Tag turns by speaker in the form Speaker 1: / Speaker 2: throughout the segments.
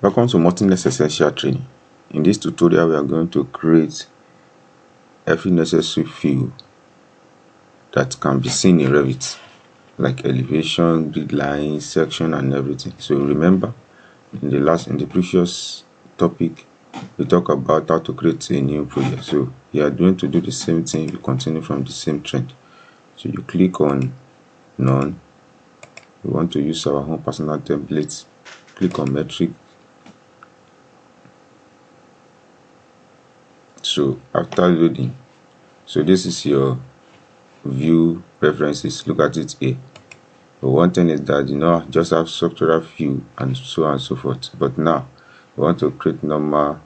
Speaker 1: Welcome to Multi-Net Essential Training. In this tutorial, we are going to create every necessary field that can be seen in Revit, like elevation, grid lines, section, and everything. So remember, in the previous topic, we talked about how to create a new project. So you are going to do the same thing. You continue from the same trend. So you click on None. We want to use our own personal templates. Click on Metric. So after loading, so this is your view preferences. Look at it here. But one thing is that just have structural view and so on and so forth. But now we want to create normal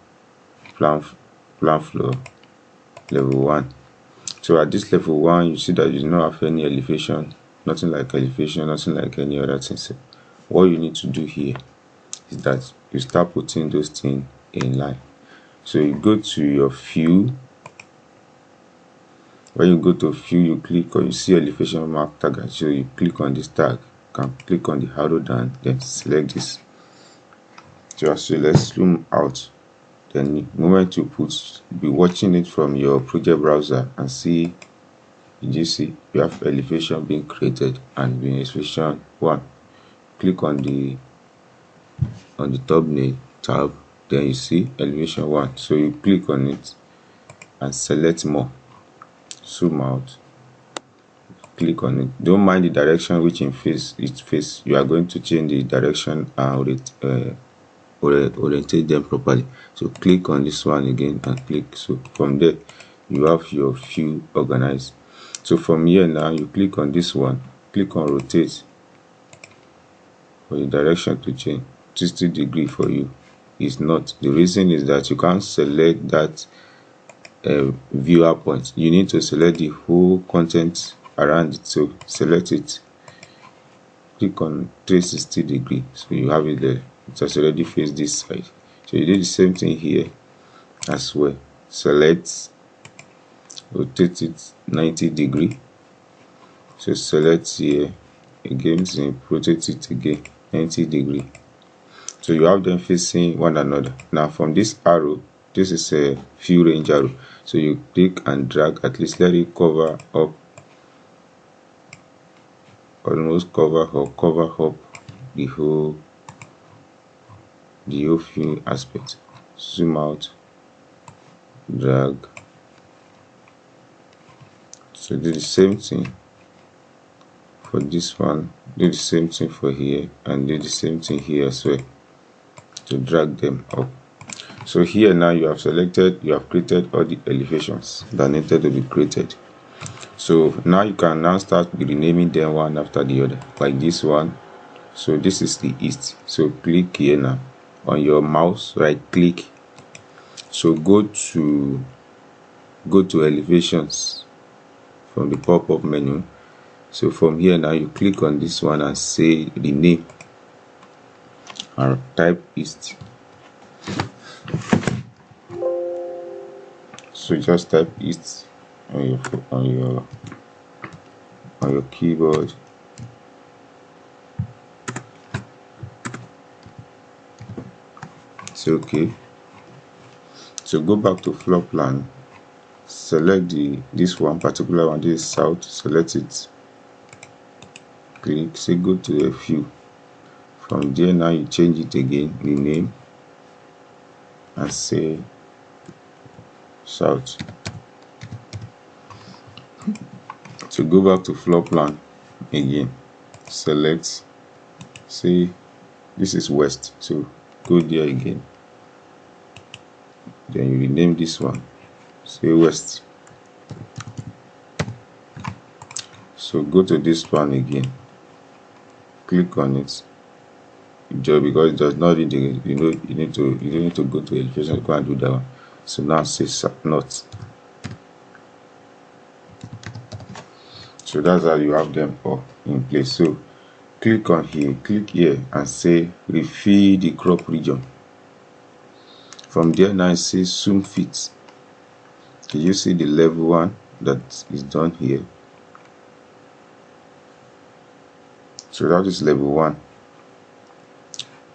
Speaker 1: plan floor level 1. So at this level 1, you see that you do not have any elevation, nothing like elevation, nothing like any other thing. So what you need to do here is that you start putting those things in line. So you go to your view. When you go to view, you click on, you see elevation mark tag. So you click on this tag. You can click on the arrow down, then select this. So let's zoom out. Then the moment you be watching it from your project browser and see, you see you have elevation being created and being elevation 1. Click on the thumbnail tab. Then you see elevation 1. So you click on it and select more. Zoom out. Click on it. Don't mind the direction which in face each face. You are going to change the direction and orientate them properly. So click on this one again and click. So from there you have your view organized. So from here now you click on this one. Click on rotate for the direction to change. 60 degrees for you is not. The reason is that you can't select that viewer point. You need to select the whole content around it. So select it, click on 360 degrees. So you have it there. It has already faced this side. So you do the same thing here as well. Select, rotate it 90 degrees. So select here again, rotate it again 90 degrees. So you have them facing one another. Now from this arrow, this is a view range arrow. So you click and drag, at least let it cover up, almost cover up the whole view aspect. Zoom out, drag. So do the same thing for this one, do the same thing for here, and do the same thing here as well to drag them up. So here now you have created all the elevations that needed to be created. So now you can now start renaming them one after the other, like this one. So this is the east. So click here now on your mouse, right click. So go to elevations from the pop-up menu. So from here now you click on this one and say rename and type east. So just type east on your keyboard. It's okay. So go back to floor plan. Select this one particular one. This is south. Select it. Click. Say go to a view. From there now you change it again. Rename and say south. So go back to floor plan again. Select. Say this is west. So go there again. Then you rename this one. Say west. So go to this one again. Click on it. Just because it does not need you don't need to go to elevation. You can't do that one. So now say north. So that's how you have them all in place. So click on here, click here and say refill the crop region. From there now say zoom fit. Can you see the level 1 that is done here? So that is level 1.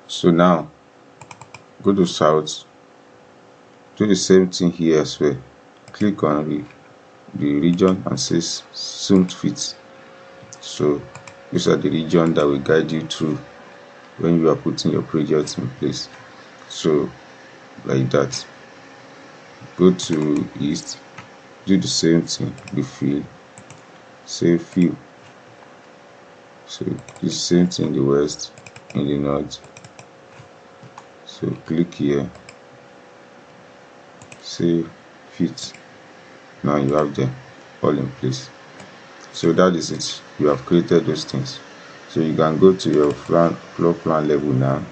Speaker 1: So now go to south, do the same thing here as well. Click on the region and say soon fit. So these are the region that will guide you through when you are putting your project in place. So like that, go to east, do the same thing, the fill, say fill. So the same thing in the west, in the north. So click here, say fit. Now you have them all in place. So that is it. You have created those things. So you can go to your floor plan level now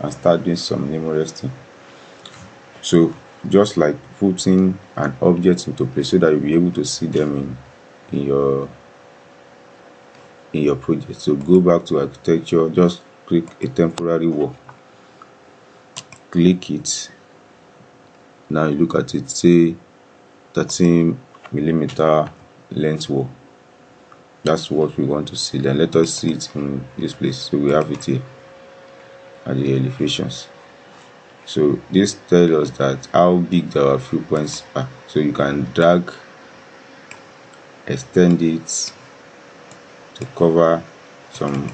Speaker 1: and start doing some numerous things. So just like putting an object into place so that you'll be able to see them in your project. So go back to architecture, just click a temporary wall, click it. Now you look at it, say 13mm length wall. That's what we want to see. Then let us see it in this place. So we have it here at the elevations. So this tells us that how big our few points are. So you can drag, extend it to cover some,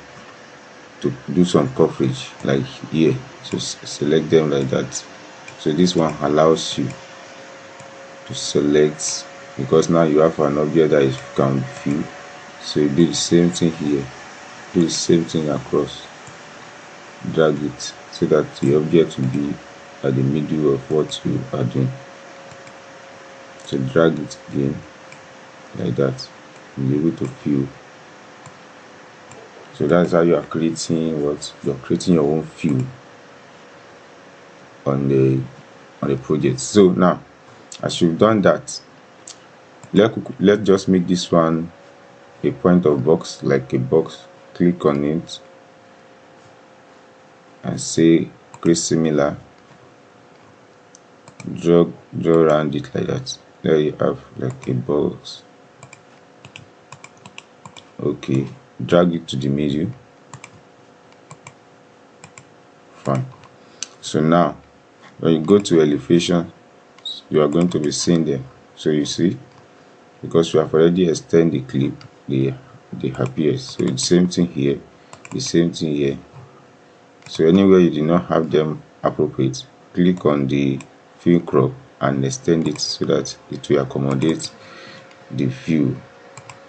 Speaker 1: to do some coverage like here. So select them like that. So this one allows you to select, because now you have an object that is can view. So you do the same thing here, do the same thing across, drag it so that the object will be at the middle of what you are doing. So drag it again like that, you'll be able to view. So that's how you are creating what you're creating your own view on the project. So now, as you've done that, let's just make this one a point of box, like a box. Click on it and say create similar, draw around it like that. There you have like a box. Okay, drag it to the middle. Fine. So now when you go to elevation, you are going to be seeing them. So you see, because you have already extended the clip, they appear. So the same thing here, the same thing here. So anywhere you do not have them appropriate, click on the view crop and extend it so that it will accommodate the view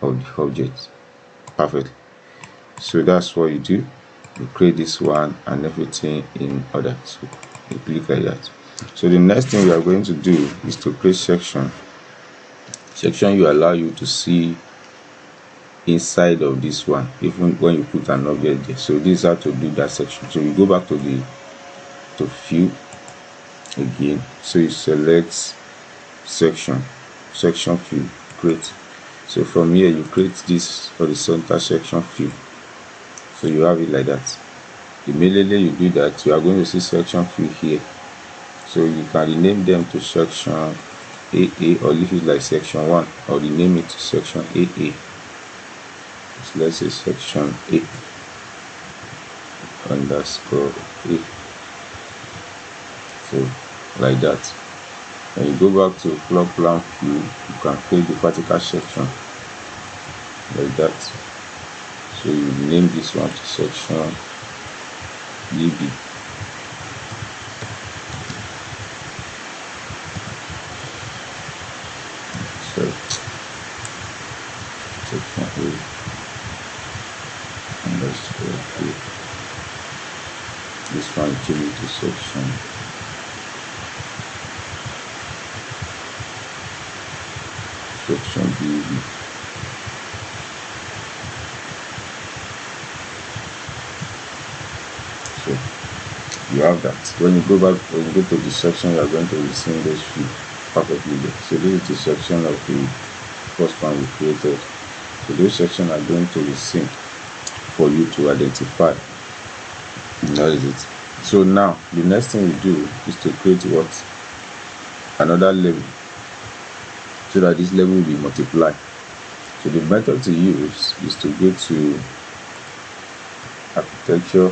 Speaker 1: of the object perfectly. So that's what you do. You create this one and everything in order. So you click like that. So the next thing we are going to do is to create section. Section you allow you to see inside of this one, even when you put an object there. So this is how to do that section. So you go back to view again. So you select section view, create. So from here you create this horizontal section view. So you have it like that. Immediately you do that, you are going to see section view here. So you can rename them to section AA, or leave it like section 1, or rename it to section AA. So let's say section A underscore A. So like that. When you go back to floor plan view, you can create the vertical section like that. So you name this one to section BB. So section A underscore A. This one change it to section BB. So you have that. When you go to the section, you are going to be seeing those view perfectly there. So this is the section of the first one we created. So those sections are going to be seen for you to identify. That is it. So now the next thing we do is to create what? Another level, so that this level will be multiplied. So the method to use is to go to architecture,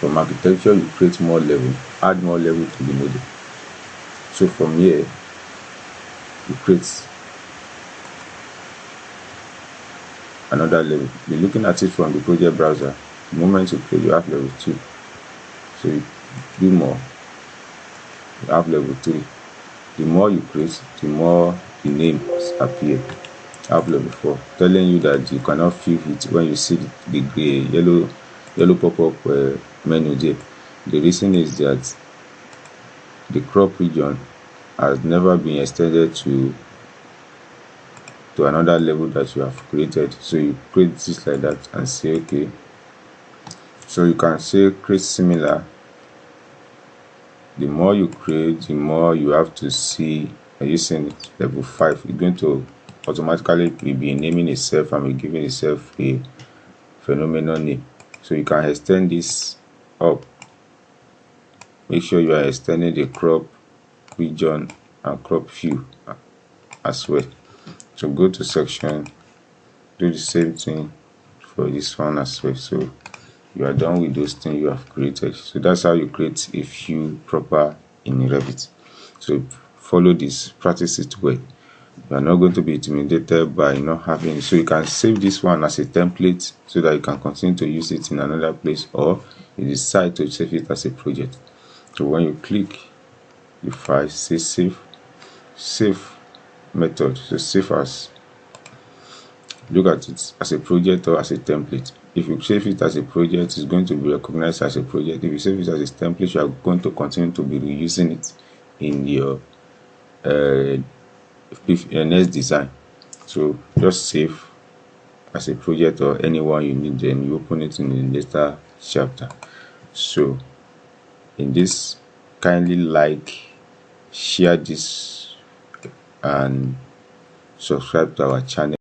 Speaker 1: From architecture, you create more level, add more level to the model. So from here, you create another level. You're looking at it from the project browser. The moment you create, you have level 2. So you do more, you have level 3. The more you create, the more the names appear. Have level 4, telling you that you cannot fill it when you see the gray yellow pop-up menu there. The reason is that the crop region has never been extended to another level that you have created. So you create this like that and say okay. So you can say create similar. The more you create, the more you have to see. Are you seeing it? Level 5, it's going to automatically be naming itself and be giving itself a phenomenal name. So you can extend this up. Make sure you are extending the crop region and crop view as well. So go to section, do the same thing for this one as well. So you are done with those things you have created. So that's how you create a view proper in Revit. So follow this, practice it well. You are not going to be intimidated by not having it. So you can save this one as a template so that you can continue to use it in another place, or you decide to save it as a project. So when you click the file, say save method. So save as, look at it as a project or as a template. If you save it as a project, it's going to be recognized as a project. If you save it as a template, you are going to continue to be reusing it in your next design. So just save as a project or anyone you need, then you open it in the later chapter. So in this, kindly like, share this and subscribe to our channel.